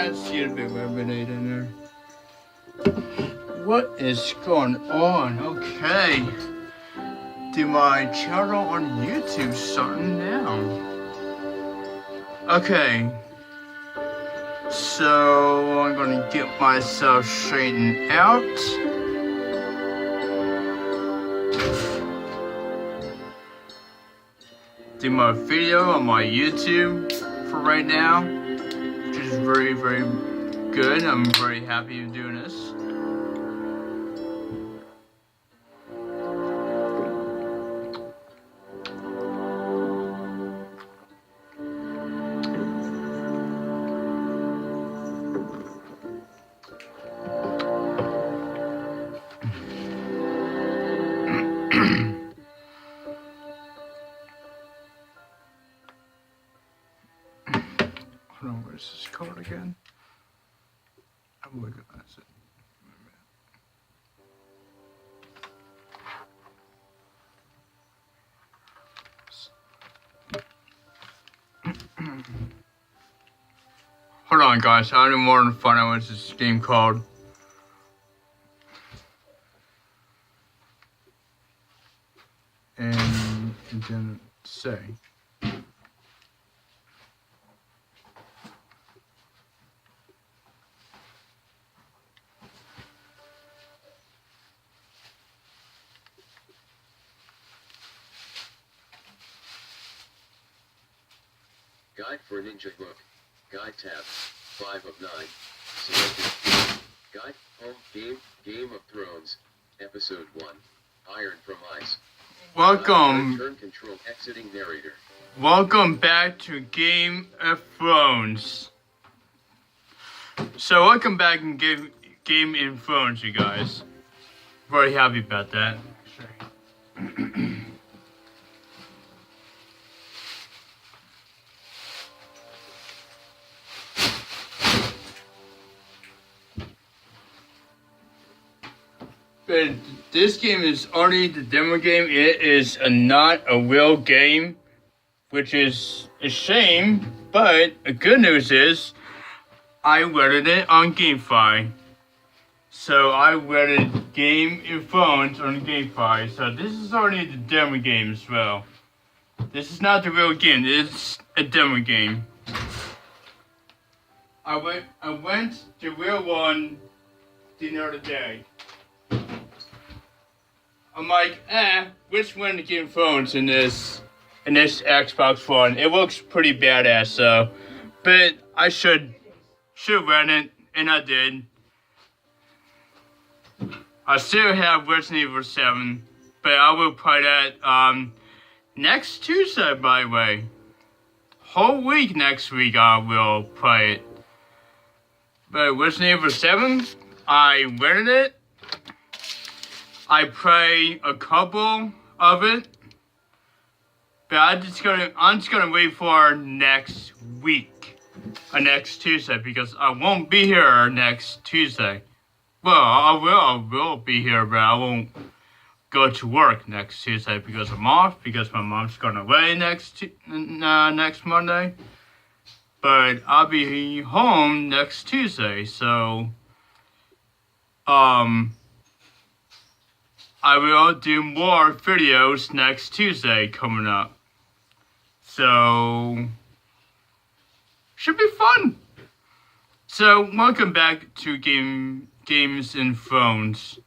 can't see a big lemonade in there. What is going on? Okay. Do my channel on YouTube starting now. Okay. So I'm gonna get myself straightened out. Do my video on my YouTube for right now, which is very, very good. I'm very happy of doing this. Hold on, where's this card again? I'm looking at it. Hold on, guys. I didn't want to find out what's this game called. And it didn't say. Guide for Ninja Book. Guide tab. 5 of 9. Selected. Guide. Home. Game of Thrones. Episode 1. Iron from Ice. Welcome. Turn control. Exiting narrator. Welcome back to Game of Thrones. So welcome back in Game of Thrones, you guys. Very happy about that. But this game is only the demo game. It is not a real game, which is a shame. But the good news is, I rented it on GameFi. So I rented Game of Thrones on GameFi. So this is only the demo game as well. This is not the real game. It's a demo game. I went the real one the other day. I'm like, which one to Game of Thrones in this Xbox One? It looks pretty badass, so, but I should rent it, and I did. I still have Resident Evil 7, but I will play that next Tuesday, by the way. Whole week next week I will play it. But Resident Evil 7, I rented it. I play a couple of it, but I'm just gonna wait for next week, or next Tuesday, because I won't be here next Tuesday. Well, I will be here, but I won't go to work next Tuesday because I'm off, because my mom's going away next Monday. But I'll be home next Tuesday, so I will do more videos next Tuesday coming up. So, should be fun. So, welcome back to Games and Phones.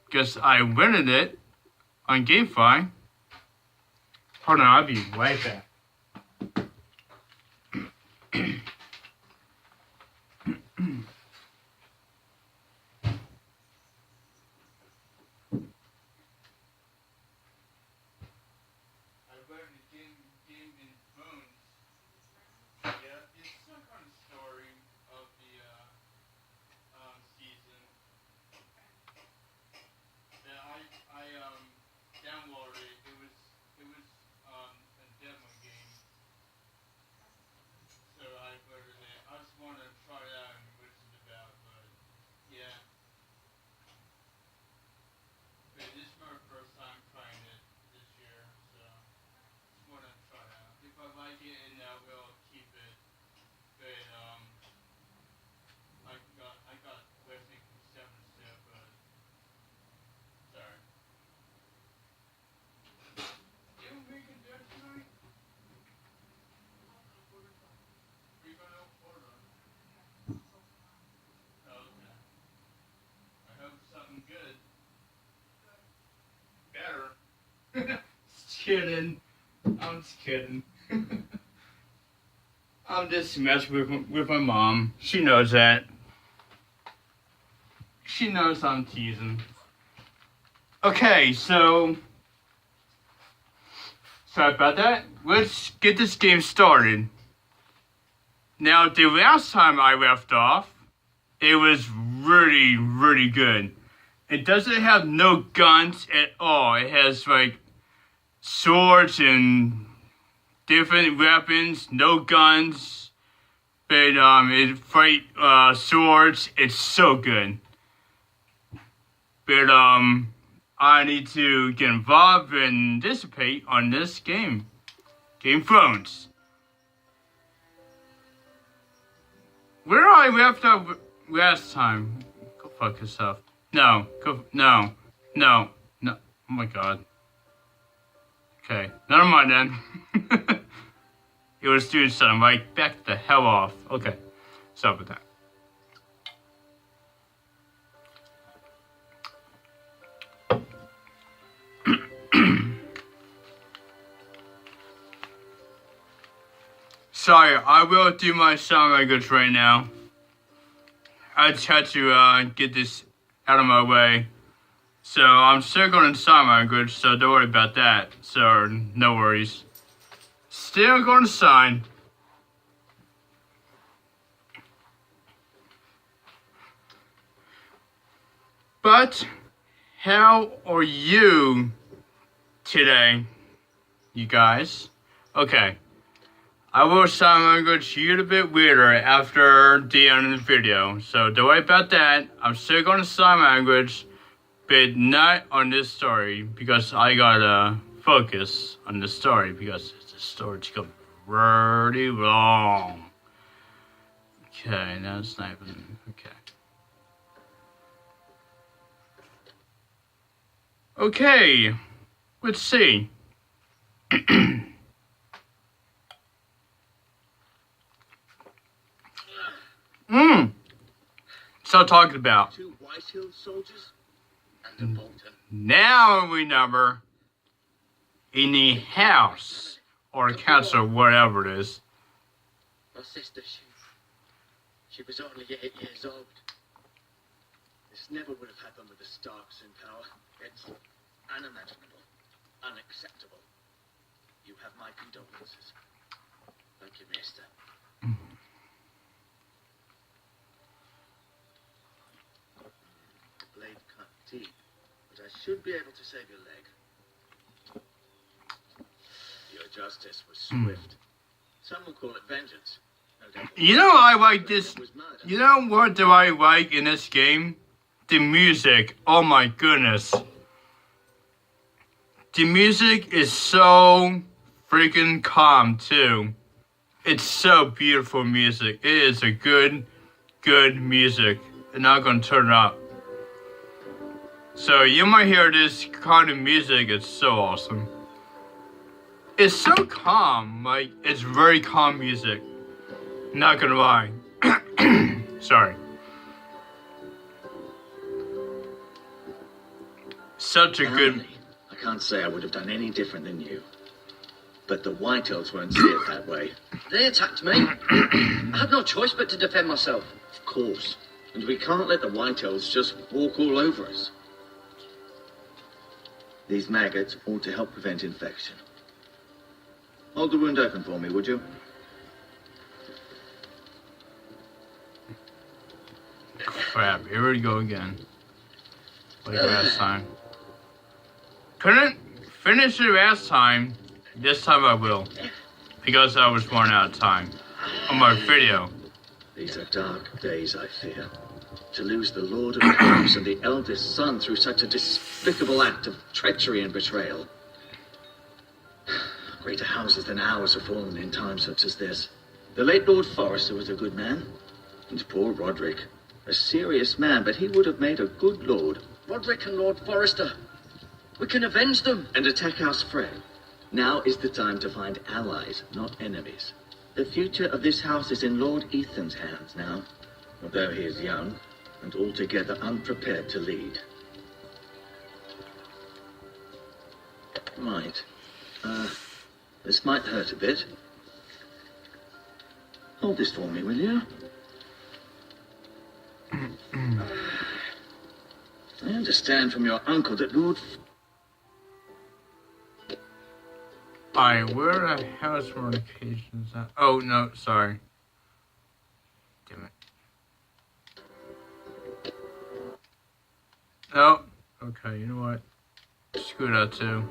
Guess I rented it on GameFi. Hold on, I'll be right back. Downloaded it. It was a demo game. kidding. I'm just kidding. I'm just messing with my mom. She knows that. She knows I'm teasing. Okay, so sorry about that. Let's get this game started. Now, the last time I left off, it was really, really good. It doesn't have no guns at all. It has like swords and different weapons, no guns. But it fight swords. It's so good. But I need to get involved and participate on this game. Game of Thrones. Where I left off last time? Go fuck yourself. No. No. Oh my god. Okay. Never mind then. It was doing something. Like, back the hell off. Okay. Stop with that. Sorry, I will do my sound language right now. I just had to get this out of my way. So I'm still going to sign language, so don't worry about that. So no worries. Still going to sign. But how are you today, you guys? Okay. I will sign language a little bit weirder after the end of the video. So don't worry about that. I'm still going to sign language, but not on this story because I gotta focus on the story because the story's going pretty long. Okay, that's not even okay. Okay, let's see. So talking about 2 Whitehill soldiers and a Bolton. now we number in the house or council, whatever it is. My sister, she was only 8 years old. This never would have happened with the Starks in power. It's unimaginable, unacceptable. You have my condolences. Thank you, Maester. Blade cut deep, but I should be able to save your leg. Your justice was swift. Some will call it vengeance. No doubt. You know I like this. It was murder. You know what do I like in this game? The music. Oh my goodness. The music is so freaking calm too. It's so beautiful music. It is a good music. And I'm gonna turn it up. So you might hear this kind of music. It's so awesome. It's so calm. Like, it's very calm music. Not gonna lie. Sorry. Such a good. Finally, I can't say I would have done any different than you. But the Whitehills won't see it that way. They attacked me. I had no choice but to defend myself. Of course. And we can't let the Whitehills just walk all over us. These maggots ought to help prevent infection. Hold the wound open for me, would you? Crap, here we go again. Like last time. Couldn't finish it last time. This time I will. Because I was running out of time on my video. These are dark days, I fear. To lose the Lord of the House and the eldest son through such a despicable act of treachery and betrayal. Greater houses than ours have fallen in times such as this. The late Lord Forrester was a good man. And poor Roderick. A serious man, but he would have made a good lord. Roderick and Lord Forrester. We can avenge them. And attack House Frey. Now is the time to find allies, not enemies. The future of this house is in Lord Ethan's hands now, although he is young and altogether unprepared to lead. Right. This might hurt a bit. Hold this for me, will you? I understand from your uncle that Lord... Alright, where the hell is fornications at? Oh, no, sorry. Damn it. Oh, okay, you know what? Screw that too.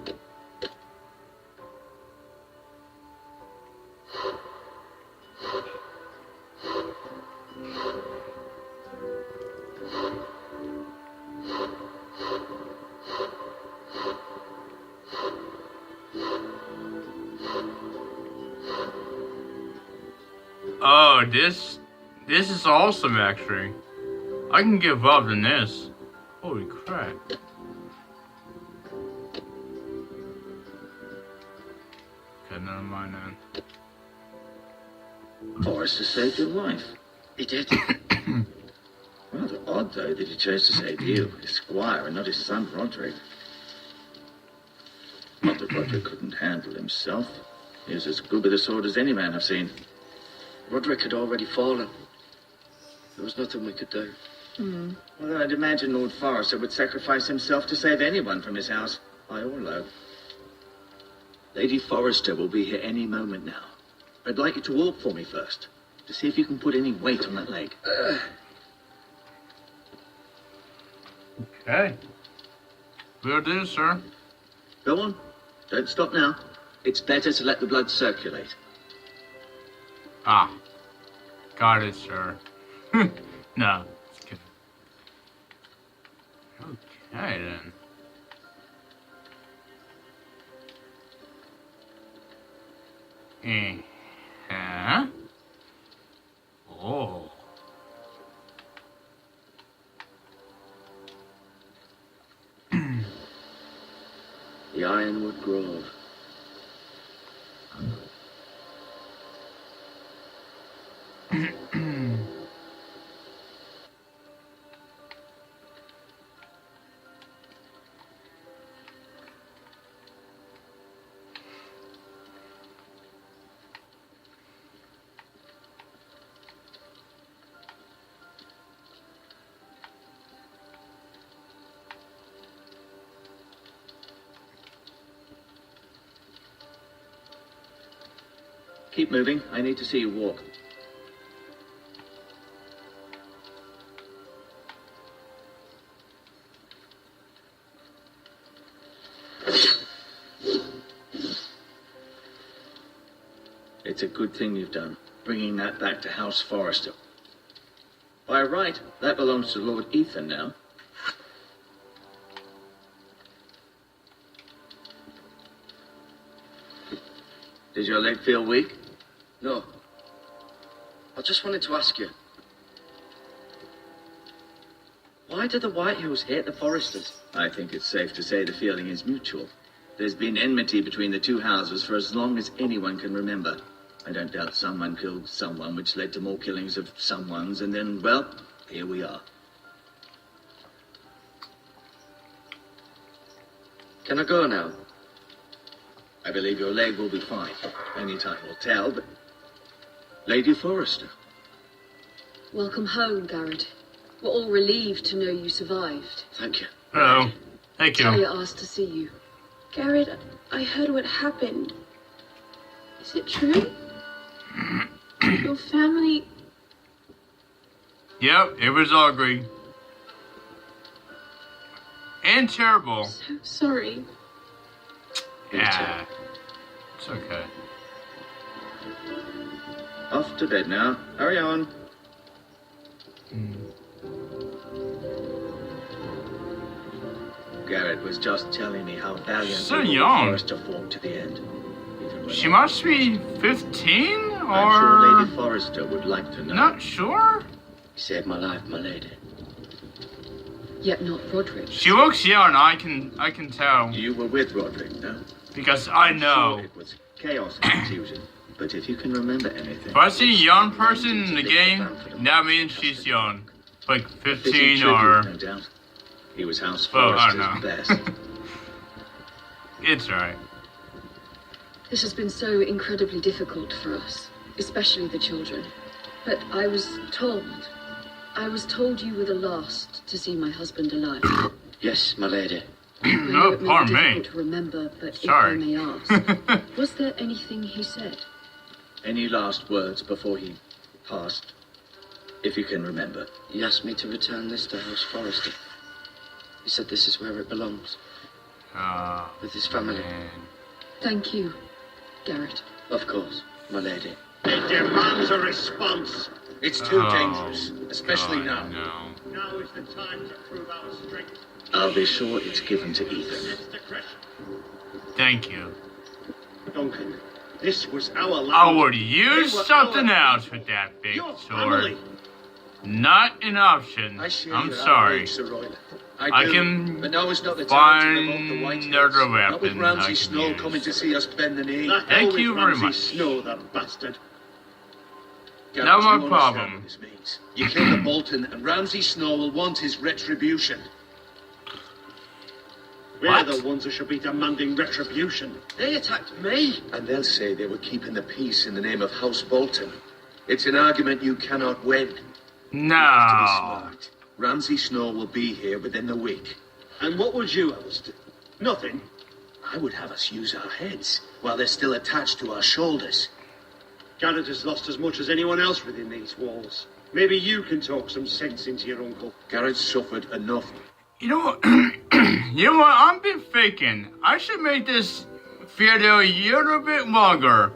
Oh, this is awesome actually. I can give up in this. Holy crap. Okay, never mind then. Forrester saved your life. He did. Rather odd, though, that he chose to save you, his squire, and not his son, Roderick. Not that Roderick couldn't handle himself. He was as good with a sword as any man I've seen. Roderick had already fallen. There was nothing we could do. Well, I'd imagine Lord Forrester would sacrifice himself to save anyone from his house, high or low. Lady Forrester will be here any moment now. I'd like you to walk for me first, to see if you can put any weight on that leg. Okay. Will do, sir. Go on. Don't stop now. It's better to let the blood circulate. Ah. Got it, sir. No, just kidding. Okay, then. Huh? Oh. The Ironwood Grove. Keep moving. I need to see you walk. It's a good thing you've done, bringing that back to House Forrester. By right, that belongs to Lord Ethan now. Does your leg feel weak? No. I just wanted to ask you. Why do the Whitehills hate the Forresters? I think it's safe to say the feeling is mutual. There's been enmity between the two houses for as long as anyone can remember. I don't doubt someone killed someone, which led to more killings of someones, and then, well, here we are. Can I go now? I believe your leg will be fine. Only time will tell, but... Lady Forrester. Welcome home, Garrett. We're all relieved to know you survived. Thank you. Hello. Thank you. Talia asked to see you. Garrett, I heard what happened. Is it true? Your family... Yep, it was ugly. And terrible. So sorry. Yeah. It's okay. Off to bed now. Hurry on. Garrett was just telling me how valiantly So Lord young. Forrester fought to the end. Even when She must be 15 I'm sure or Lady Forrester would like to know. not sure. You saved my life, my lady. Yet not Roderick. She looks young. I can tell You were with Roderick, no? because I know. Sure it was chaos and confusion. But if you can remember anything... If I see a young person in the game, that means she's young, like fitting 15 tribute, or. no doubt. He was House Well, I Forrester's don't know. best. It's alright. This has been so incredibly difficult for us, especially the children. But I was told you were the last to see my husband alive. Yes, my lady. I know No, it may pardon be me. difficult to remember, but Sorry. if I may ask, was there anything he said? Any last words before he passed? If you can remember. He asked me to return this to House Forrester. He said this is where it belongs, with his family. Man. Thank you, Garrett. Of course, my lady. It demands a response. It's too Oh, dangerous, especially God, now. No. Now is the time to prove our strength. I'll be sure it's given to Ethan. It's the question. Thank you. Duncan, this was our land. I would use They were something our else people. with that big Your sword. family. Not an option. I share I'm your sorry. outrage, Sir Royal. I do, can but now is not the time to revoke the find White another Not with weapon Ramsay I can Snow use. coming to see us bend the knee. Thank you very much. Snow, that bastard. Not Garrett, my you understand problem. what this means. You kill the Bolton, and Ramsay Snow will want his retribution. We're What? the ones who should be demanding retribution. They attacked me. And they'll say they were keeping the peace in the name of House Bolton. It's an argument you cannot win. You have to be No. smart. Ramsay Snow will be here within the week. And what would you have us do? Nothing. I would have us use our heads while they're still attached to our shoulders. Garrett has lost as much as anyone else within these walls. Maybe you can talk some sense into your uncle. Garrett suffered enough. You know what? You know what? I've been thinking. I should make this video a little bit longer.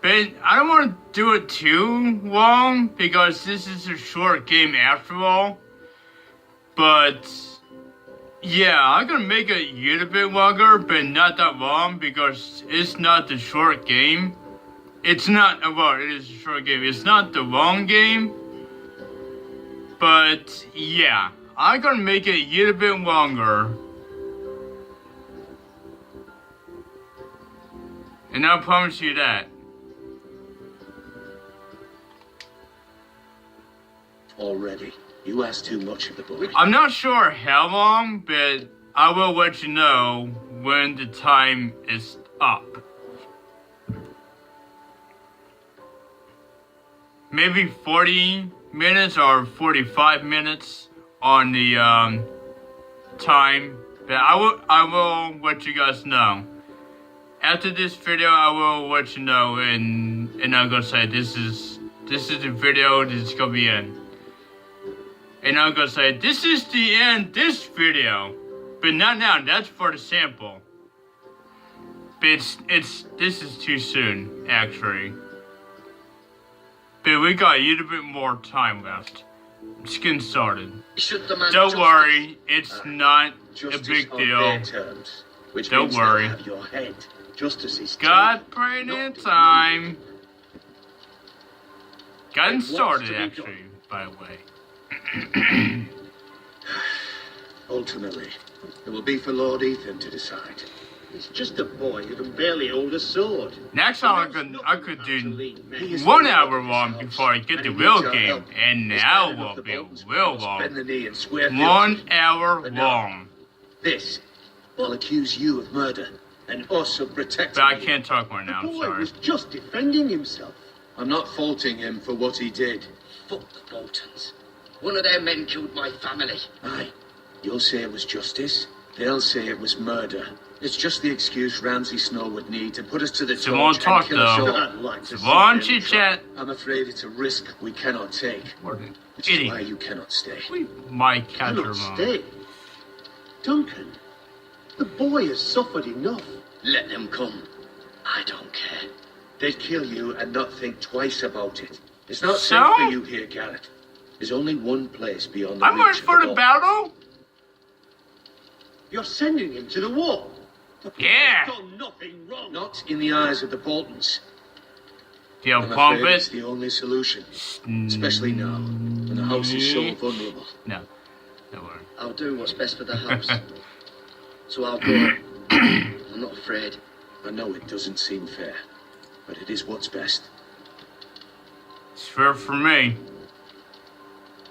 But I don't want to do it too long because this is a short game after all. But yeah, I'm gonna make it a little bit longer, but not that long because it's not the short game. It's not, well, it is a short game. It's not the long game. But yeah, I'm gonna make it a little bit longer. And I promise you that. Already. You asked too much of the boy. I'm not sure how long, but I will let you know when the time is up. Maybe 40 minutes or 45 minutes on the time, but I will let you guys know. After this video, I will let you know, and I'm gonna say this is the video. This is gonna be in. And I'm gonna say, this is the end, this video. But not now, that's for the sample. But this is too soon, actually. But we got a little bit more time left. Just getting started. Should demand Don't justice. worry, it's not a Justice big on deal. their terms, which Don't means they'll worry. have your head. Justice is Got taken, plenty not of time. Gotten What's started, to be done? actually, by the way. Ultimately, it will be for Lord Ethan to decide. He's just a boy who can barely hold a sword. Next time I could do He is 1 the hour Lord of long his before I house, get and the he real needs our game. help. And He's now bad enough will the be Boltons real must long. bend the knee and swear 1 fealty. hour But now- long. This will accuse you of murder and us of protecting But I you. can't talk more now, The I'm boy sorry. was just defending himself. I'm not faulting him for what he did. Fuck the Boltons. One of their men killed my family. Aye, you'll say it was justice. They'll say it was murder. It's just the excuse Ramsay Snow would need to put us to the So won't torch talk, and kill us though. all. I'd like to So see won't him chit try. chat. I'm afraid it's a risk we cannot take. What an Which is why idiot. you cannot stay. My catcher Cannot mom. stay. Duncan, the boy has suffered enough. Let them come. I don't care. They'd kill you and not think twice about it. It's not So? safe for you here, Garrett. There's only one place beyond the I'm reach ready of for the law. battle. You're sending him to the war. The boy's Yeah. done nothing wrong. Not in the eyes of the Boltons. Yo, I'm pump afraid it's it. the only solution, especially now, when the house is so vulnerable. No, don't worry. I'll do what's best for the house. So I'll go. I'm not afraid. I know it doesn't seem fair, but it is what's best. It's fair for me.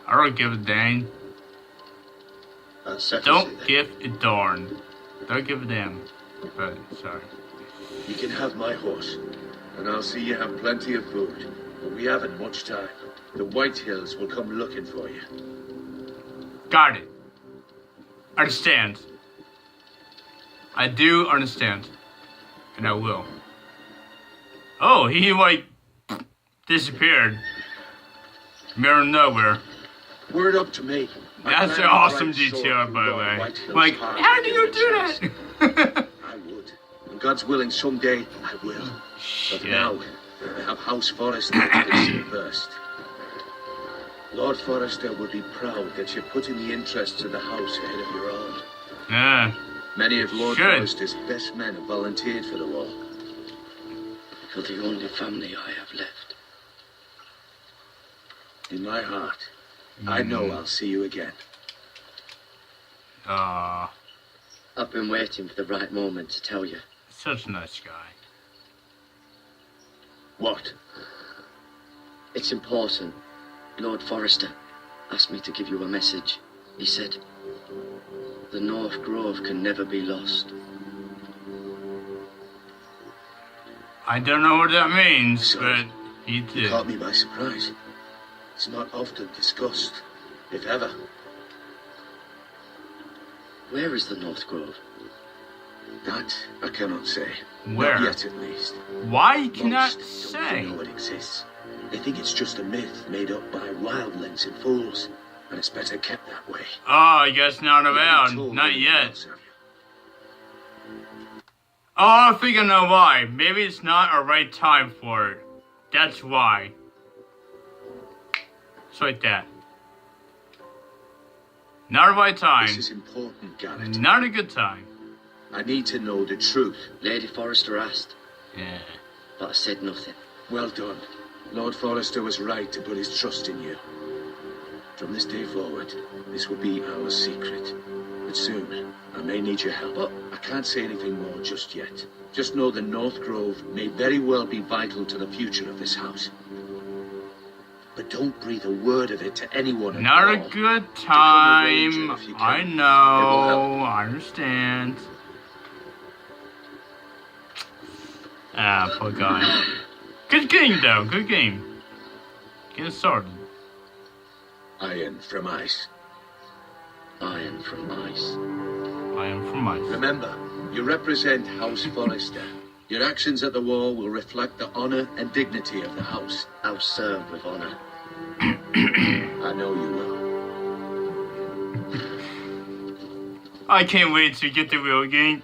I don't give a dang. That settles Don't it then. give a darn. Don't give a damn. But sorry. You can have my horse, and I'll see you have plenty of food. But we haven't much time. The White Hills will come looking for you. Got it. Understand. I do understand. And I will. Oh, he like disappeared. Mirror nowhere. Word up to me. That's an awesome detail, by the way. Like, how do you do that? I would. And God's willing, someday I will. But Shit. now, I have House Forrester to see first. Lord Forrester would be proud that you're putting the interests of the house ahead of your own. Yeah. Many of Lord Good. Forrester's best men have volunteered for the war. You're the only family I have left. In my heart, I know I'll see you again. Aw, I've been waiting for the right moment to tell you. such a nice guy. What? It's important. Lord Forrester asked me to give you a message. He said, the North Grove can never be lost. I don't know what that means, Sorry. but he You did. caught me by surprise. It's not often discussed, if ever. Where is the North Grove? That I cannot say. Where? Not yet, at least. Why you cannot Most don't say? even know it exists. They think it's just a myth made up by wildlings and fools, and it's better kept that way. Oh, I guess not You haven't around. told Not anyone yet. else, have you? Oh, I think I know why. Maybe it's not a right time for it. That's why. It's like that. Not a right time. This is important, Garrett. Not a good time. I need to know the truth. Lady Forrester asked, Yeah. but I said nothing. Well done. Lord Forrester was right to put his trust in you. From this day forward, this will be our secret. But soon, I may need your help. But I can't say anything more just yet. Just know the North Grove may very well be vital to the future of this house. But don't breathe a word of it to anyone at Not a all. good Become a time. ranger if you can. I It will know. I understand. Ah, poor guy. Good game, though. Good game. Get started. Iron from ice. Iron from ice. I am from ice. Remember, you represent House Forrester. Your actions at the war will reflect the honor and dignity of the house. I'll serve with honor. I know you will. I can't wait to get the real game.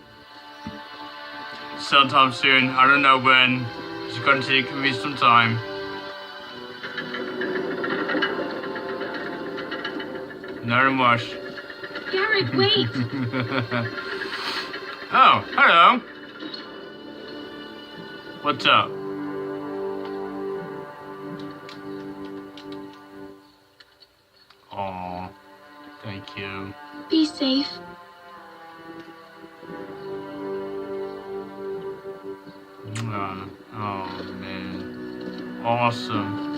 Sometime soon. I don't know when. It's gonna take me some time. Not a rush. Garrett, wait! Oh, hello. What's up? Aw, thank you. Be safe. Oh man, awesome.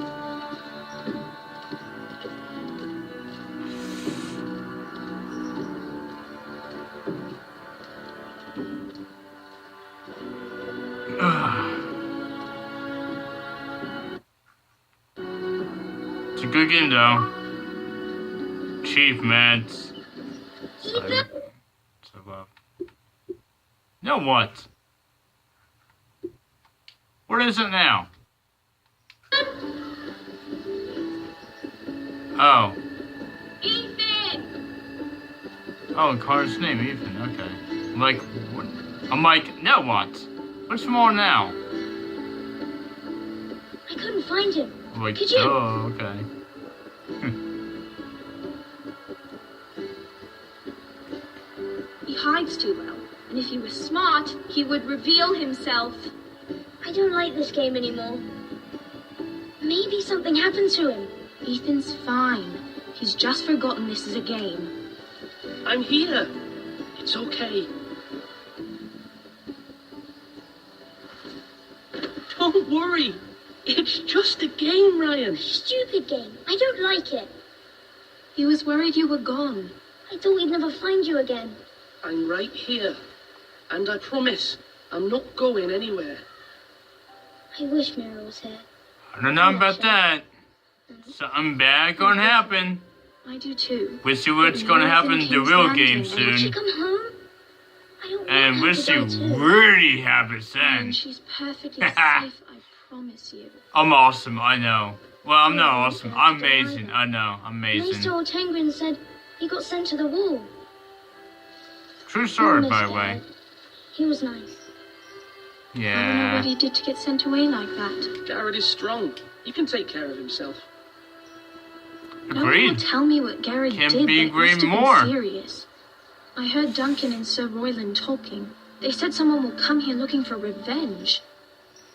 It's a good game though. Achievements. Now what? What is it now? Oh. Ethan! Oh, Carter's name, Ethan, okay. Like, what? I'm like, now what? What's more now? I couldn't find him. I'm like, Could you? oh, okay. He hides too well. And if he was smart, he would reveal himself. I don't like this game anymore. Maybe something happened to him. Ethan's fine. He's just forgotten this is a game. I'm here. It's okay. Don't worry. It's just a game, Ryan. Stupid game. I don't like it. He was worried you were gone. I thought we'd never find you again. I'm right here. And I promise, I'm not going anywhere. I wish Mira was here. I don't know about that. Something bad gonna happen. I do too. We'll see what's gonna happen in the real game Would she soon. come home? I don't And want we'll her see to die too. really happens then. And she's perfectly safe, I promise you. I'm awesome, I know. Well, I'm not awesome. I'm amazing. I know, I'm amazing. Maester Ortengrin said he got sent to the wall. True story, Poor by the Mr. way. Ed. He was nice. I don't know Yeah. what he did to get sent away like that. Garrett is strong. He can take care of himself. No one will Agreed. tell me what Garrett Can't did be that agreeing must have more. been serious. I heard Duncan and Sir Royland talking. They said someone will come here looking for revenge.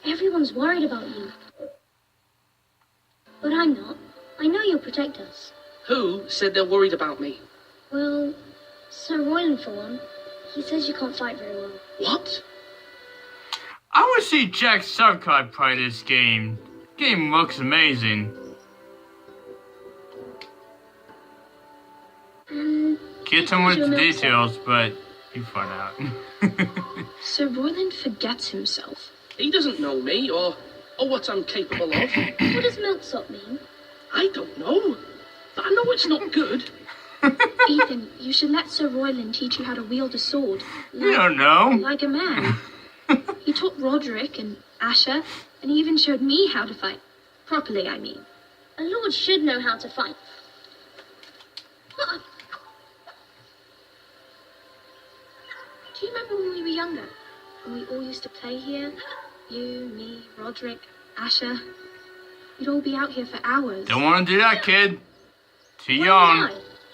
Everyone's worried about you. But I'm not. I know you'll protect us. Who said they're worried about me? Well, Sir Royland for one. He says you can't fight very well. What? I want to see Jack Subcut play this game. Game looks amazing. Get too much details, but you find out. Sir Royland forgets himself. He doesn't know me or what I'm capable of. What does milksop mean? I don't know. But I know it's not good. Ethan, you should let Sir Royland teach you how to wield a sword. You don't know. Like a man. He taught Roderick and Asher, and he even showed me how to fight. Properly, I mean. A lord should know how to fight. Do you remember when we were younger? When we all used to play here? You, me, Roderick, Asher. We'd all be out here for hours. Don't want to do that, kid. Too Why young. not?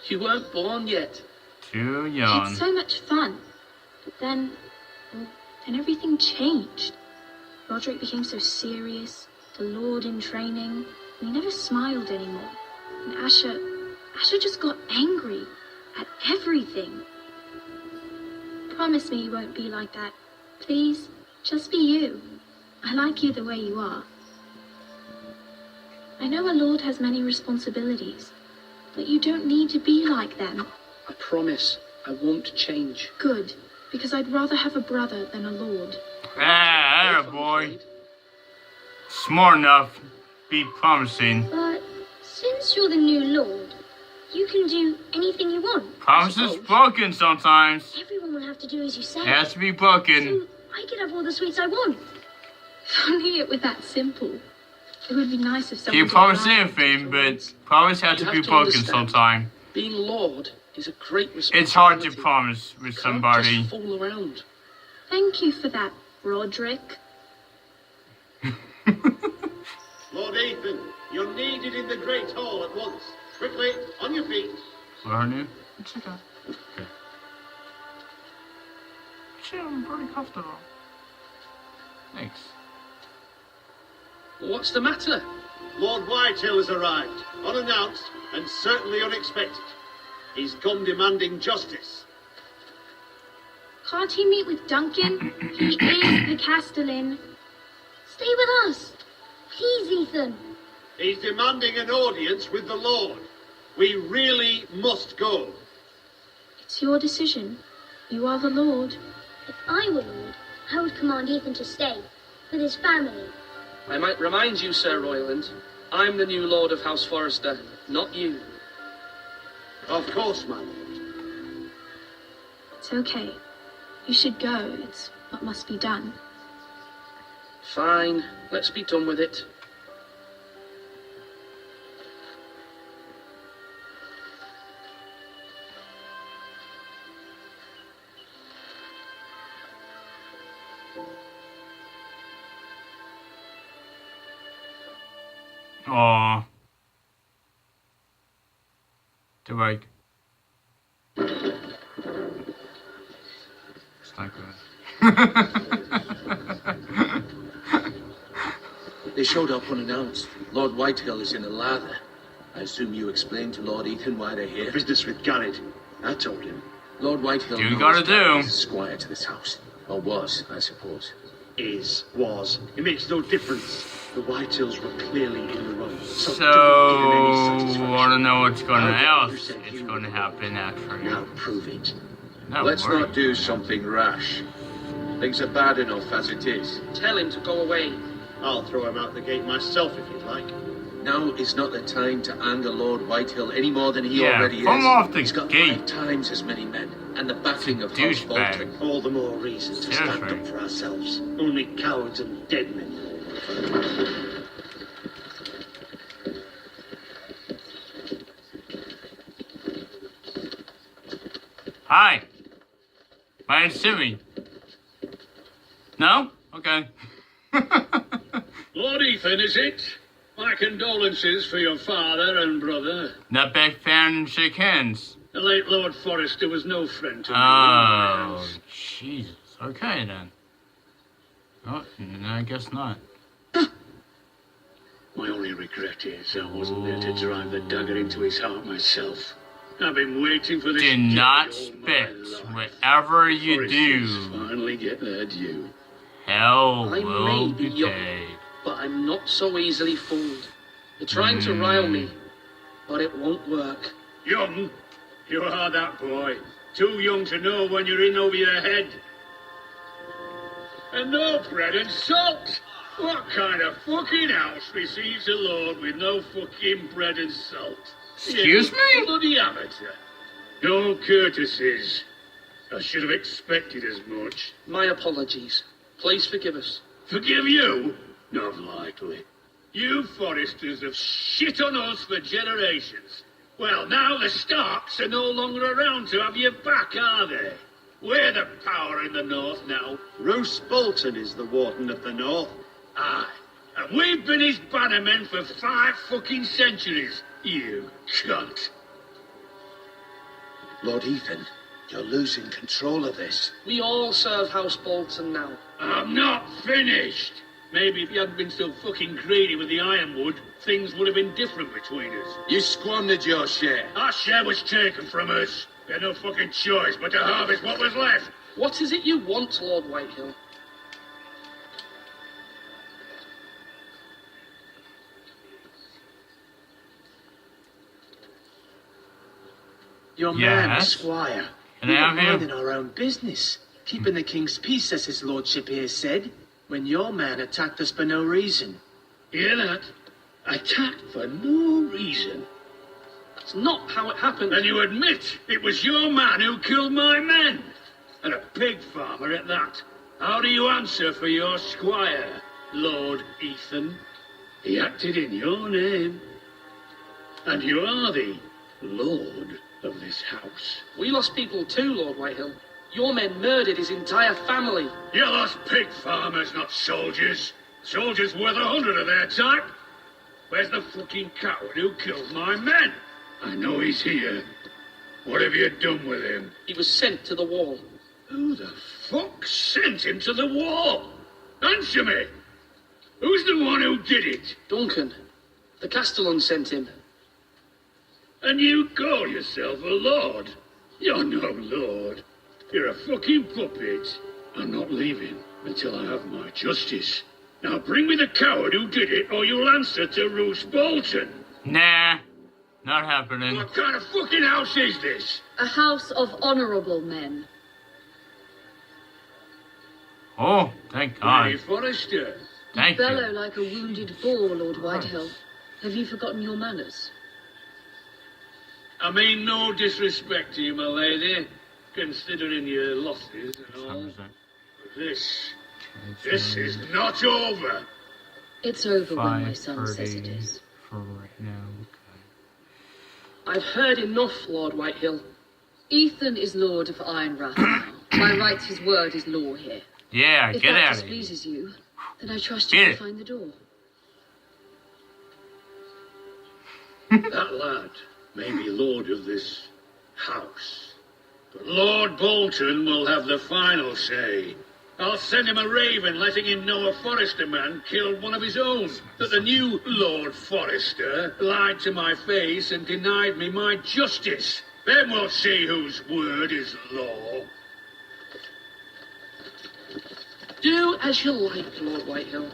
You weren't born yet. Too young. It's so much fun. But then everything changed. Roderick became so serious, the Lord in training, and he never smiled anymore. And Asher just got angry at everything. Promise me you won't be like that. Please, just be you. I like you the way you are. I know a lord has many responsibilities, but you don't need to be like them. I promise I won't change. Good, because I'd rather have a brother than a lord. Ah, If I'm boy. afraid. Smart enough. Be promising. But since you're the new lord, you can do anything you want. Promises broken sometimes. Everyone will have to do as you say. It has to be broken. So I could have all the sweets I want. If only it were that simple. It would be nice if someone Can't did promise that. anything, but promise has You to have be to broken understand. sometime. Being Lord is a great responsibility. It's hard to promise with You can't somebody. just fool around. Thank you for that, Roderick. Lord Ethan, you're needed in the Great Hall at once. Quickly, on your feet. What are you? It's okay. Okay. Shit, I'm pretty comfortable. Thanks. What's the matter? Lord Whitehill has arrived, unannounced and certainly unexpected. He's come demanding justice. Can't he meet with Duncan? He is the Castellan. Stay with us. Please, Ethan. He's demanding an audience with the Lord. We really must go. It's your decision. You are the Lord. If I were lord, I would command Ethan to stay with his family. I might remind you, Sir Royland, I'm the new Lord of House Forrester, not you. Of course, my lord. It's okay. You should go. It's what must be done. Fine, let's be done with it. Aww. Do like. It's not good. They showed up unannounced. Lord Whitehill is in a lather. I assume you explained to Lord Ethan why they're here? Business with Garrett. I told him. Lord Whitehill Do you knows gotta Garrett do. is squire to this house. Or was, I suppose. Was. It makes no difference. The Whitehills were clearly in the wrong. So, don't give him any I satisfaction. wanna know what's gonna How else. you said It's you gonna happen after Now you. prove it. No Let's worry. not do something rash. Things are bad enough as it is. Tell him to go away. I'll throw him out the gate myself if you'd like. Now is not the time to anger Lord Whitehill any more than he Yeah, already is. come off the He's got gate. 5 times as many men, and the backing of House Douchebag. Bolton. All the more reason to stand Seriously. up for ourselves. Only cowards and dead men. Hi. My name's Timmy. No? Okay. Lord Ethan, is it? My condolences for your father and brother. Not big fan and shake hands. The late Lord Forrester was no friend to me. Oh, Jesus. Okay then. Oh, I guess not. My only regret is I wasn't there to drive the dagger into his heart myself. I've been waiting for this Do day not all spit. my life. Whatever you Foresters do, finally get their due. hell I will may be be young, paid. but I'm not so easily fooled. You're trying to rile me, but it won't work. Young? You are that boy. Too young to know when you're in over your head. And no bread and salt. What kind of fucking house receives a lord with no fucking bread and salt? Excuse You me? bloody amateur. No courtesies. I should have expected as much. My apologies. Please forgive us. Forgive you? Not likely. You Foresters have shit on us for generations. Well, now the Starks are no longer around to have your back, are they? We're the power in the north now. Roose Bolton is the Warden of the North. Aye. And we've been his bannermen for 5 fucking centuries. You cunt. Lord Ethan, you're losing control of this. We all serve House Bolton now. I'm not finished. Maybe if you hadn't been so fucking greedy with the ironwood, things would have been different between us. You squandered your share. Our share was taken from us. We had no fucking choice but to harvest what was left. What is it you want, Lord Whitehill? Your man, the Yes. squire. Can We I were have him? minding our own business. Keeping the king's peace, as his lordship here said, when your man attacked us for no reason. Hear that? Attacked for no reason. That's not how it happened. And you admit it was your man who killed my men. And a pig farmer at that. How do you answer for your squire, Lord Ethan? He acted in your name. And you are the lord of this house. We lost people too, Lord Whitehill. Your men murdered his entire family. You lost pig farmers, not soldiers. Soldiers worth 100 of their type. Where's the fucking coward who killed my men? I know he's here. What have you done with him? He was sent to the wall. Who the fuck sent him to the wall? Answer me! Who's the one who did it? Duncan. The Castellan sent him. And you call yourself a lord? You're no lord. You're a fucking puppet. I'm not leaving until I have my justice. Now bring me the coward who did it, or you'll answer to Roose Bolton. Nah, not happening. What kind of fucking house is this? A house of honorable men. Oh, thank Hey, God. Forrester. Thank Bellow you. like a wounded boar, Lord Whitehill. Have you forgotten your manners? I mean no disrespect to you, my lady, considering your losses and all. But this is not over. It's over when my son 5:30 says it is. for right now. I've heard enough, Lord Whitehill. Ethan is Lord of Ironrath now. By rights, his word is law here. Yeah, If get that out of here. displeases you, then I trust Get you it. to find the door. That lad may be lord of this house, but Lord Bolton will have the final say. I'll send him a raven letting him know a Forrester man killed one of his own, that the new Lord Forrester lied to my face and denied me my justice. Then we'll see whose word is law. Do as you like, Lord Whitehill.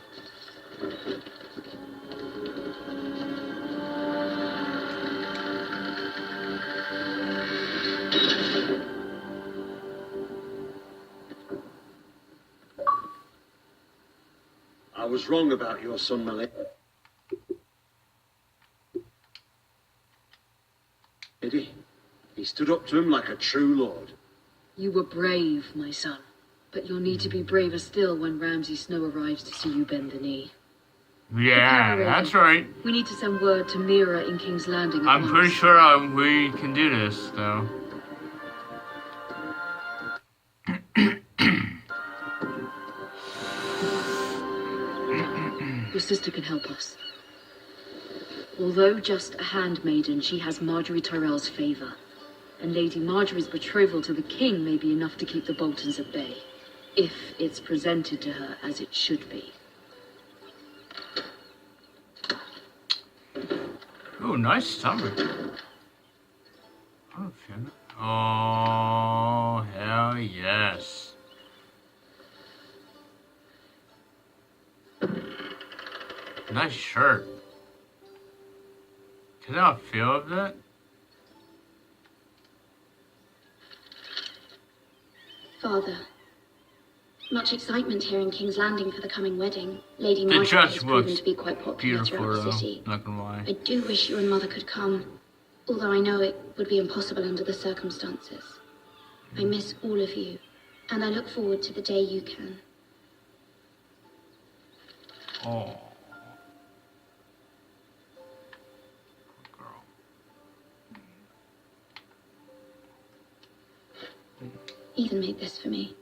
was wrong about your son, my lady. He stood up to him like a true lord. You were brave, my son. But you'll need to be braver still when Ramsay Snow arrives to see you bend the knee. Yeah, that's right. We need to send word to Mira in King's Landing at I'm once. pretty sure we can do this, though. Your sister can help us. Although just a handmaiden, she has Marjorie Tyrell's favour. And Lady Marjorie's betrothal to the king may be enough to keep the Boltons at bay. If it's presented to her as it should be. Ooh, nice stomach. Oh, oh, hell yes. Nice shirt. Can I feel of that? Father, much excitement here in King's Landing for the coming wedding. Lady The Margaret dress has proven looks to be quite popular beautiful, throughout the though. city. Not gonna lie. I do wish you and Mother could come, although I know it would be impossible under the circumstances. I miss all of you, and I look forward to the day you can. Oh. Ethan made this for me.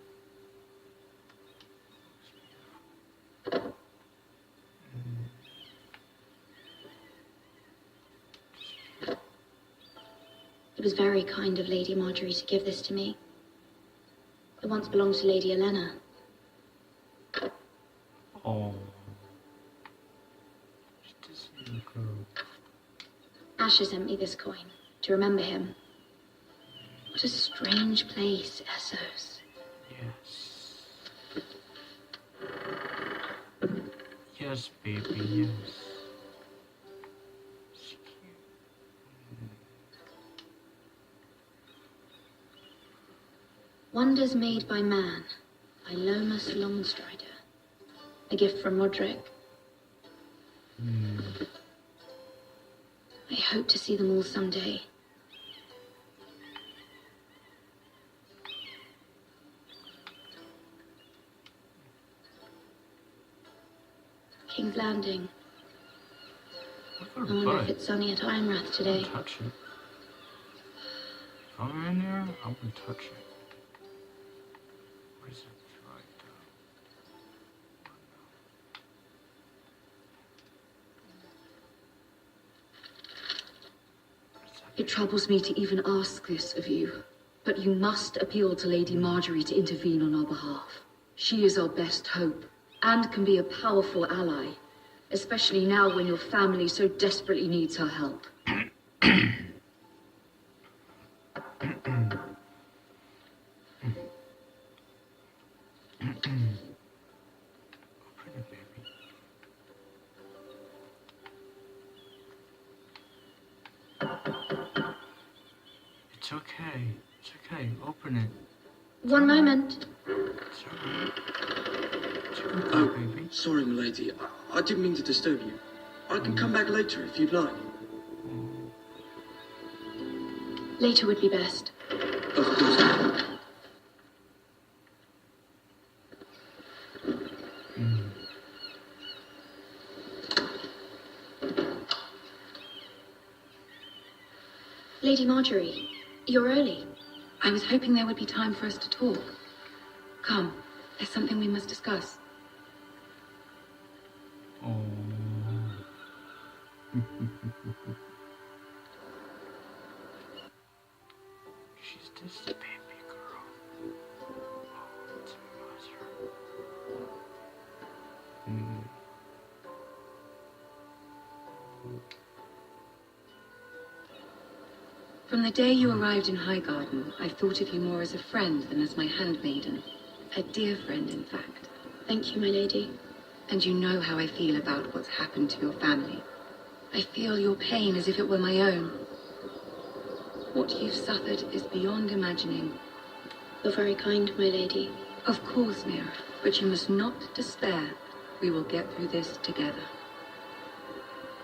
It was very kind of Lady Marjorie to give this to me. It once belonged to Lady Elena. Oh. Asher sent me this coin to remember him. What a strange place, Essos. Yes. Yes, baby, yes. Wonders Made by Man by Lomas Longstrider. A gift from Roderick. I hope to see them all someday. King's Landing. I wonder if it's sunny at Ironrath today. Touch it. If I'm in there, I will touch it. Where's it? Right It troubles me to even ask this of you, but you must appeal to Lady Marjorie to intervene on our behalf. She is our best hope, and can be a powerful ally, especially now when your family so desperately needs her help. It's okay. It's okay. Open it. One moment. It's alright. It's okay, Oh, baby. sorry, milady. I didn't mean to disturb you. I can come back later if you'd like. Later would be best. Of course. Lady Marjorie, you're early. I was hoping there would be time for us to talk. Come, there's something we must discuss. Oh. She's just a baby girl. Oh, it's a mother. From the day you arrived in Highgarden, I've thought of you more as a friend than as my handmaiden. A dear friend, in fact. Thank you, my lady. And you know how I feel about what's happened to your family. I feel your pain as if it were my own. What you've suffered is beyond imagining. You're very kind, my lady. Of course, Mira, but you must not despair. We will get through this together.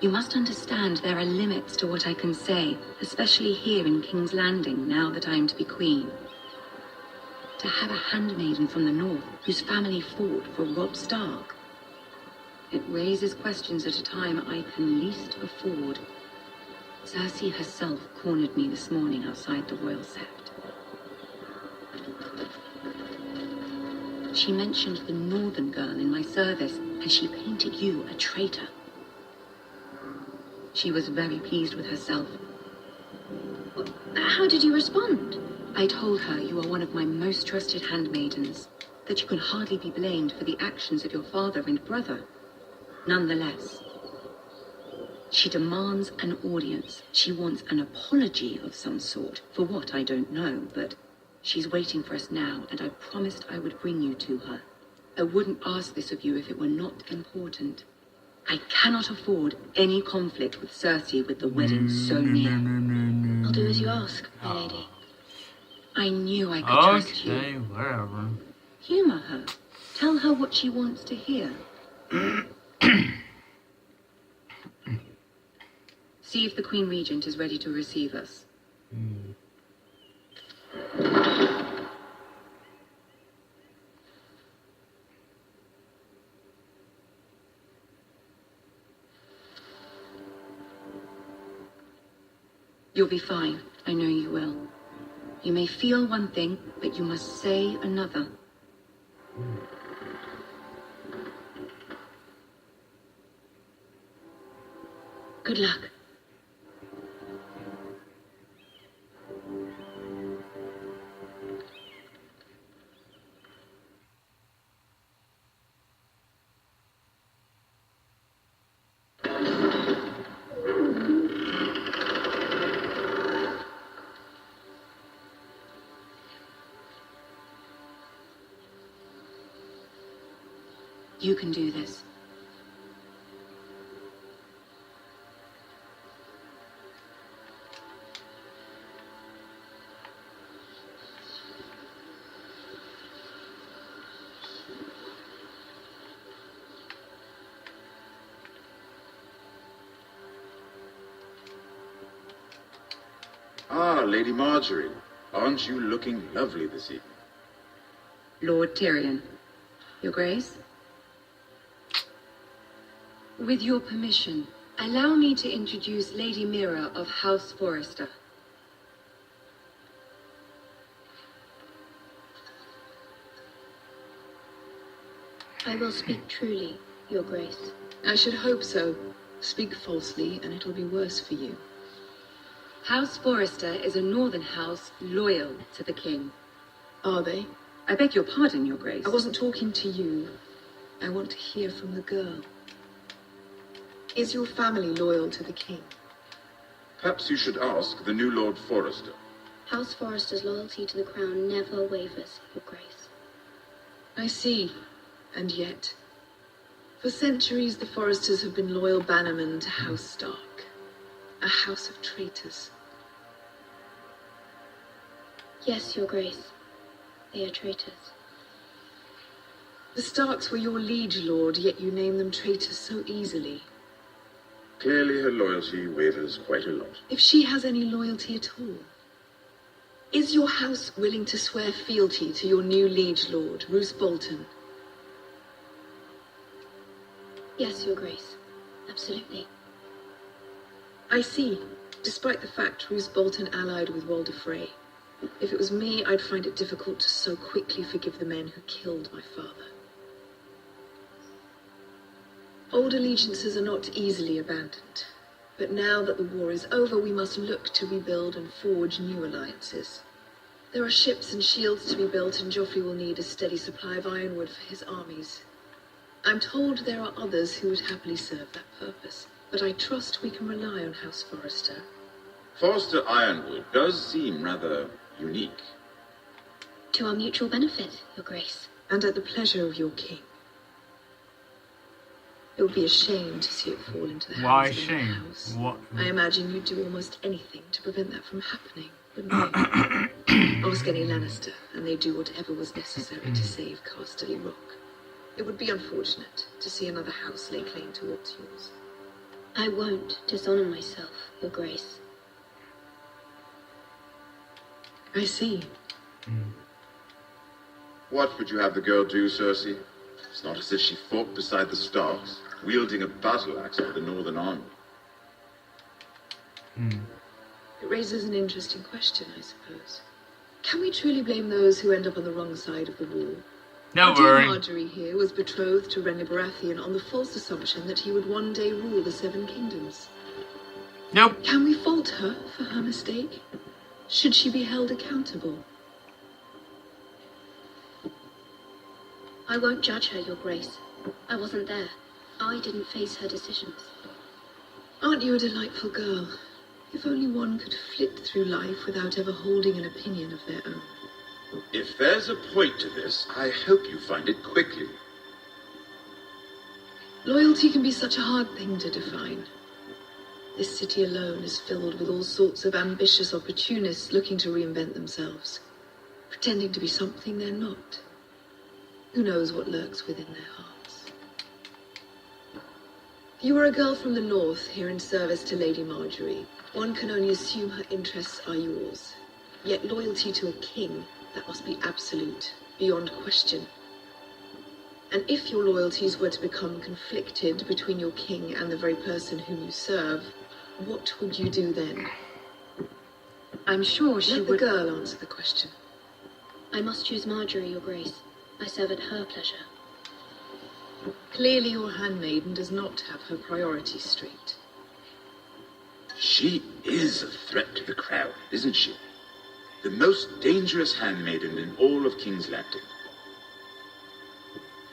You must understand there are limits to what I can say, especially here in King's Landing, now that I am to be queen. To have a handmaiden from the north whose family fought for Robb Stark. It raises questions at a time I can least afford. Cersei herself cornered me this morning outside the Royal Sept. She mentioned the northern girl in my service, and she painted you a traitor. She was very pleased with herself. How did you respond? I told her you are one of my most trusted handmaidens, that you can hardly be blamed for the actions of your father and brother. Nonetheless, she demands an audience. She wants an apology of some sort, for what I don't know, but she's waiting for us now, and I promised I would bring you to her. I wouldn't ask this of you if it were not important. I cannot afford any conflict with Cersei with the wedding so near. I'll do as you ask, my lady. I knew I could trust you. Okay, whatever. Humor her. Tell her what she wants to hear. See if the Queen Regent is ready to receive us. You'll be fine. I know you will. You may feel one thing, but you must say another. Good luck. You can do this. Ah, Lady Marjorie. Aren't you looking lovely this evening? Lord Tyrion. Your Grace? With your permission, allow me to introduce Lady Mira of House Forrester. I will speak truly, Your Grace. I should hope so. Speak falsely, and it'll be worse for you. House Forrester is a northern house loyal to the king. Are they? I beg your pardon, Your Grace. I wasn't talking to you. I want to hear from the girl. Is your family loyal to the king? Perhaps you should ask the new Lord Forrester. House Forrester's loyalty to the crown never wavers, Your Grace. I see. And yet, for centuries the Forresters have been loyal bannermen to House Stark. A house of traitors. Yes, Your Grace. They are traitors. The Starks were your liege lord, yet you name them traitors so easily. Clearly her loyalty wavers quite a lot. If she has any loyalty at all. Is your house willing to swear fealty to your new liege lord, Roose Bolton? Yes, Your Grace. Absolutely. I see. Despite the fact Roose Bolton allied with Walder Frey. If it was me, I'd find it difficult to so quickly forgive the men who killed my father. Old allegiances are not easily abandoned. But now that the war is over, we must look to rebuild and forge new alliances. There are ships and shields to be built, and Joffrey will need a steady supply of ironwood for his armies. I'm told there are others who would happily serve that purpose, but I trust we can rely on House Forrester. Forrester Ironwood does seem rather unique. To our mutual benefit, Your Grace. And at the pleasure of your king. It would be a shame to see it fall into the Why hands of shame? another house. What? I imagine you'd do almost anything to prevent that from happening, wouldn't you? Ask any Lannister, and they'd do whatever was necessary to save Casterly Rock. It would be unfortunate to see another house lay claim towards yours. I won't dishonor myself, Your Grace. I see. What would you have the girl do, Cersei? It's not as if she fought beside the Starks, wielding a battle axe for the Northern Army. It raises an interesting question, I suppose. Can we truly blame those who end up on the wrong side of the wall? No Our dear worry. Marjorie here was betrothed to Renly Baratheon on the false assumption that he would one day rule the Seven Kingdoms. Nope. Can we fault her for her mistake? Should she be held accountable? I won't judge her, Your Grace. I wasn't there. I didn't face her decisions. Aren't you a delightful girl? If only one could flit through life without ever holding an opinion of their own. If there's a point to this, I hope you find it quickly. Loyalty can be such a hard thing to define. This city alone is filled with all sorts of ambitious opportunists looking to reinvent themselves, pretending to be something they're not. Who knows what lurks within their hearts? You are a girl from the north here in service to Lady Marjorie. One can only assume her interests are yours. Yet loyalty to a king, that must be absolute, beyond question. And if your loyalties were to become conflicted between your king and the very person whom you serve, what would you do then? I'm sure she Let would... the girl answer the question. I must choose Marjorie, Your Grace. I serve at her pleasure. Clearly your handmaiden does not have her priorities straight. She is a threat to the crown, isn't she? The most dangerous handmaiden in all of King's Landing.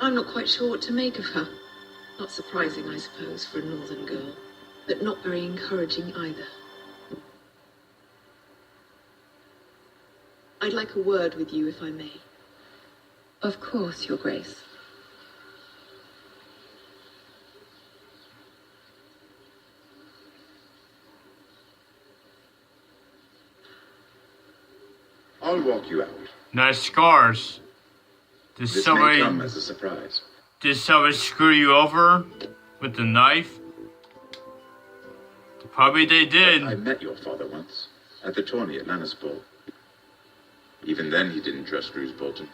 I'm not quite sure what to make of her. Not surprising, I suppose, for a northern girl, but not very encouraging either. I'd like a word with you, if I may. Of course, Your Grace. I'll walk you out. Nice scars. Did This may somebody come as a surprise. screw you over with the knife? Probably they did. I met your father once, at the tourney at Lannisport. Even then he didn't trust Roose Bolton.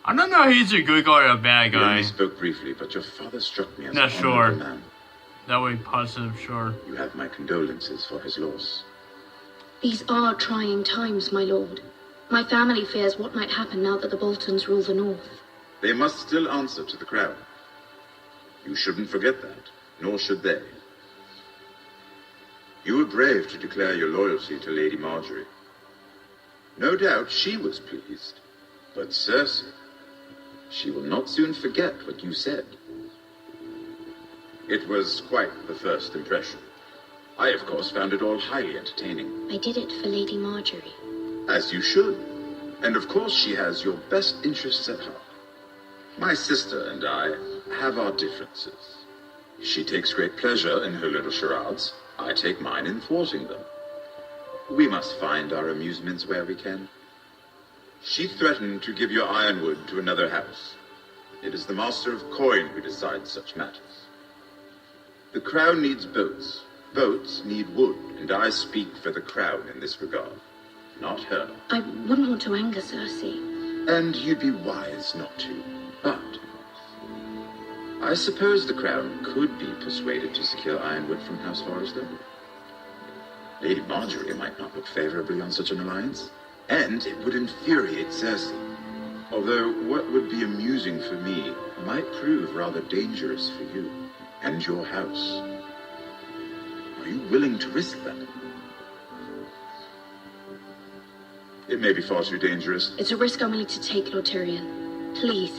I don't know if he's a good guy or a bad We guy. only spoke briefly, but your father struck me as Not an sure. honorable man. That way positive, sure. You have my condolences for his loss. These are trying times, my lord. My family fears what might happen now that the Boltons rule the north. They must still answer to the crown. You shouldn't forget that, nor should they. You were brave to declare your loyalty to Lady Marjorie. No doubt she was pleased, but Cersei, she will not soon forget what you said. It was quite the first impression. I, of course, found it all highly entertaining. I did it for Lady Marjorie. As you should. And of course she has your best interests at heart. My sister and I have our differences. She takes great pleasure in her little charades. I take mine in thwarting them. We must find our amusements where we can. She threatened to give your ironwood to another house. It is the Master of Coin who decides such matters. The crown needs boats. Boats need wood, and I speak for the crown in this regard, not her. I wouldn't want to anger Cersei. And you'd be wise not to. But I suppose the crown could be persuaded to secure ironwood from House Forrester. Lady Marjorie might not look favorably on such an alliance, and it would infuriate Cersei. Although what would be amusing for me might prove rather dangerous for you and your house. Are you willing to risk that? It may be far too dangerous. It's a risk I'm willing to take, Lord Tyrion. Please.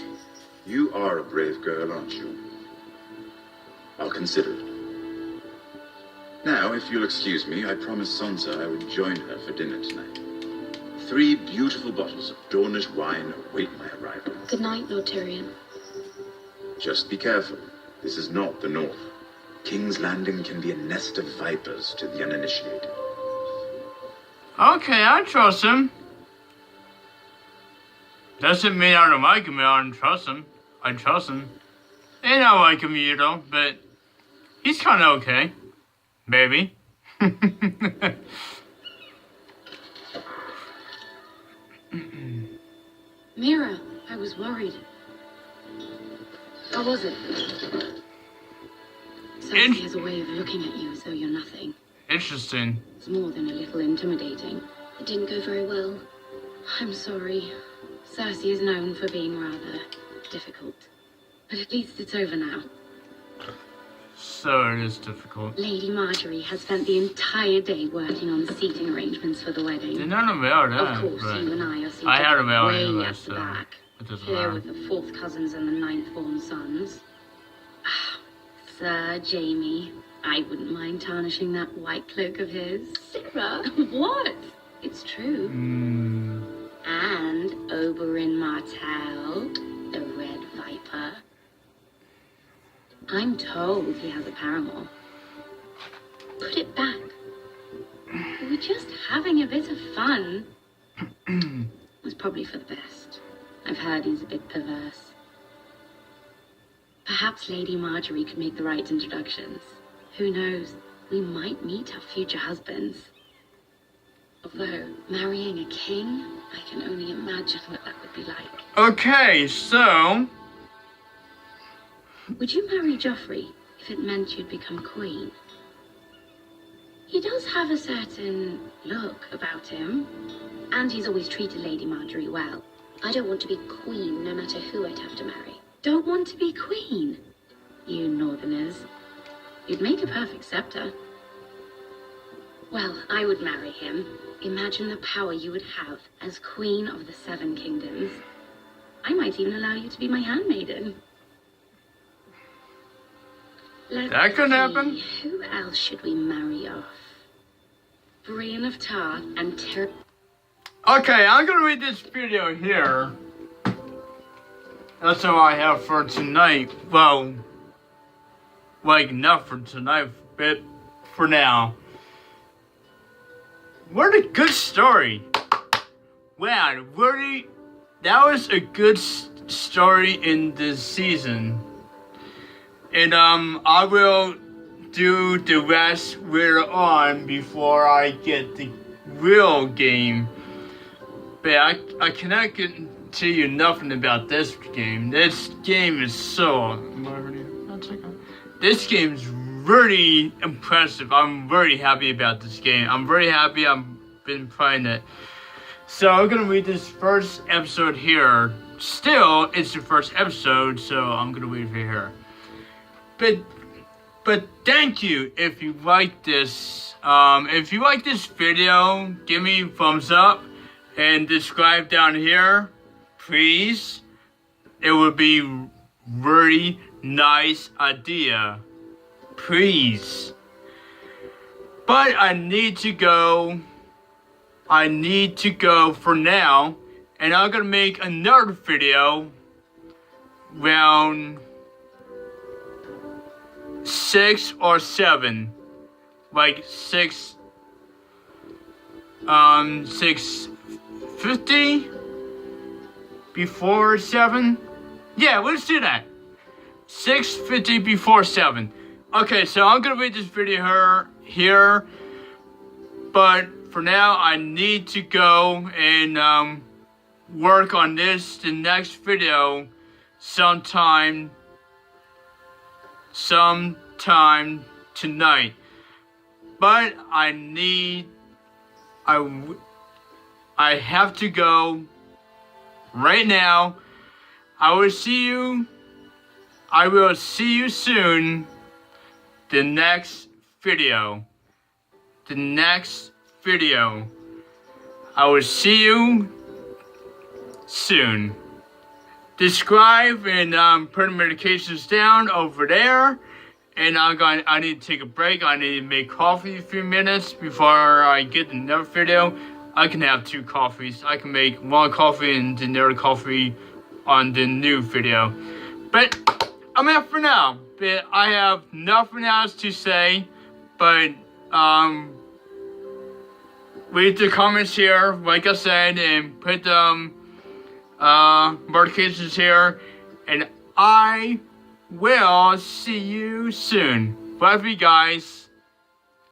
You are a brave girl, aren't you? I'll consider it. Now, if you'll excuse me, I promised Sansa I would join her for dinner tonight. 3 beautiful bottles of Dornish wine await my arrival. Good night, Lord Tyrion. Just be careful. This is not the North. King's Landing can be a nest of vipers to the uninitiated. Okay, I trust him. Doesn't mean I don't like him, I don't trust him. I trust him. And I like him, you know, but he's kind of okay. Maybe. Mira, I was worried. How was it? Cersei has a way of looking at you as though you're nothing. Interesting. It's more than a little intimidating. It didn't go very well. I'm sorry. Cersei is known for being rather difficult. But at least it's over now. So it is difficult. Lady Marjorie has spent the entire day working on the seating arrangements for the wedding. Did not know about that. Of course, but you and I are seated I had a mail way anyway, at so the back. it doesn't Here matter. with the fourth cousins and the ninth-born sons. Sir Jamie, I wouldn't mind tarnishing that white cloak of his. Sarah? What? It's true. And Oberyn Martell, the Red Viper. I'm told he has a paramour. Put it back. We're just having a bit of fun. It's probably for the best. I've heard he's a bit perverse. Perhaps Lady Marjorie could make the right introductions. Who knows? We might meet our future husbands. Although, marrying a king, I can only imagine what that would be like. Okay, so... Would you marry Joffrey if it meant you'd become queen? He does have a certain look about him, and he's always treated Lady Marjorie well. I don't want to be queen, no matter who I'd have to marry. Don't want to be queen? You northerners. You'd make a perfect scepter. Well, I would marry him. Imagine the power you would have as Queen of the Seven Kingdoms. I might even allow you to be my handmaiden. That could happen. Who else should we marry off? Brienne of Tarth and Okay, I'm gonna read this video here. That's all I have for tonight. Well, like not for tonight, but for now. What a good story. Wow, really, that was a good story in this season. And I will do the rest later on before I get the real game. But I cannot tell you nothing about this game. This game is this game's really impressive. I'm very happy about this game. I'm very happy I've been playing it. So I'm gonna read this first episode here. Still, it's the first episode, so I'm gonna read it here. But thank you if you like this. If you like this video, give me a thumbs up and subscribe down here, please. It would be really nice idea, please. But I need to go for now, and I'm gonna make another video around 6 or 7, like 6:50 before 7. Yeah, let's do that. 6:50 before 7. Okay, so I'm gonna read this video here, but for now I need to go and work on the next video sometime tonight. But I have to go right now. I will see you soon. The next video. I will see you soon. Subscribe and put the medications down over there. And I need to take a break. I need to make coffee a few minutes before I get another video. I can have 2 coffees. I can make 1 coffee and another coffee on the new video. But I'm out for now. But I have nothing else to say. But read the comments here, like I said, and put notifications here. And I we'll see you soon. Love you guys.